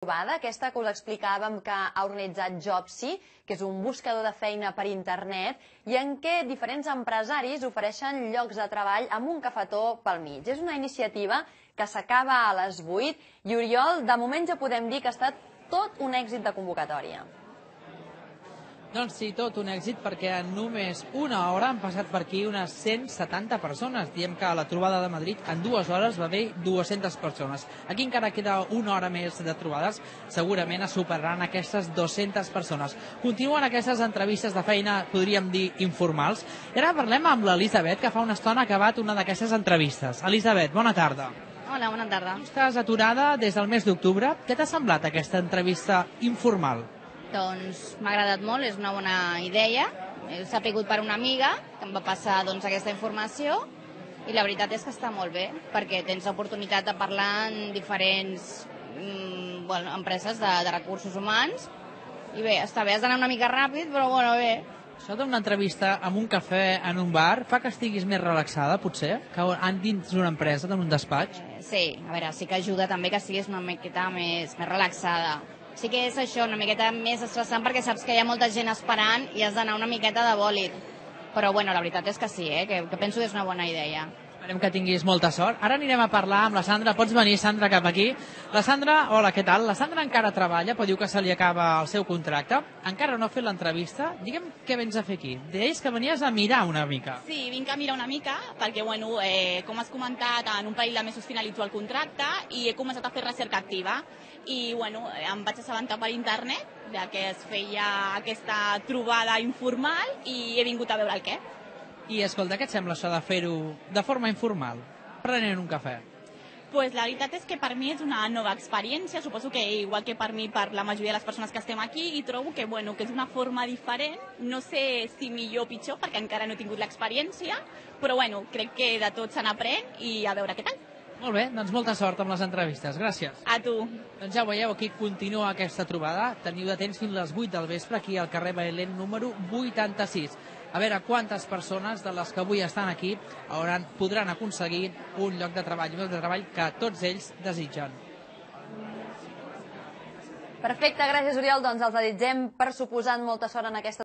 trobada, aquesta que us explicàvem que ha organitzat Jobsi, que és un buscador de feina per internet, i en què diferents empresaris ofereixen llocs de treball amb un cafetó pel mig. És una iniciativa que s'acaba a les 8 i, Oriol, de moment ja podem dir que ha estat tot un èxit de convocatòria. Doncs sí, tot un èxit, perquè en només una hora han passat per aquí unes 170 persones. Diem que a la trobada de Madrid en 2 hores va haver 200 persones. Aquí encara queda una hora més de trobades, segurament es superaran aquestes 200 persones. Continuen aquestes entrevistes de feina, podríem dir, informals. I ara parlem amb l'Elisabet, que fa una estona ha acabat una d'aquestes entrevistes. Elisabet, bona tarda. Hola, bona tarda. Estàs aturada des del mes d'octubre. Què t'ha semblat aquesta entrevista informal? Doncs m'ha agradat molt, és una bona idea. He sapigut per una amiga que em va passar aquesta informació i la veritat és que està molt bé perquè tens l'oportunitat de parlar en diferents empreses de recursos humans i bé, està bé, has d'anar una mica ràpid, però bueno, bé. Això d'una entrevista amb un cafè en un bar fa que estiguis més relaxada, potser? Que dins d'una empresa, en un despatx? Sí, a veure, sí que ajuda també que estiguis una miqueta més relaxada. Sí que és això, una miqueta més estressant perquè saps que hi ha molta gent esperant i has d'anar una miqueta de bòlit. Però bueno, la veritat és que sí, que penso que és una bona idea. Esperem que tinguis molta sort. Ara anirem a parlar amb la Sandra. Pots venir, Sandra, cap aquí. La Sandra, hola, què tal? La Sandra encara treballa, però diu que se li acaba el seu contracte. Encara no ha fet l'entrevista. Digue'm què vens a fer aquí. Deies que venies a mirar una mica. Sí, vinc a mirar una mica, perquè, bueno, com has comentat, en un parell de mesos finalitzo el contracte i he començat a fer recerca activa. I, bueno, em vaig assabentar per internet que es feia aquesta trobada informal i he vingut a veure el què. I, escolta, què et sembla això de fer-ho de forma informal, prenent un cafè? Pues la veritat és que per mi és una nova experiència, suposo que igual que per mi, per la majoria de les persones que estem aquí, i trobo que, bueno, que és una forma diferent, no sé si millor o pitjor, perquè encara no he tingut l'experiència, però bueno, crec que de tot se n'aprèn i a veure què tal. Molt bé, doncs molta sort amb les entrevistes, gràcies. A tu. Doncs ja ho veieu, aquí continua aquesta trobada, teniu de temps fins les 8 del vespre, aquí al carrer Bailén número 86. A veure quantes persones de les que avui estan aquí podran aconseguir un lloc de treball, que tots ells desitgen. Perfecte, gràcies, Oriol. Doncs els desitgem, per suposant, molta sort en aquesta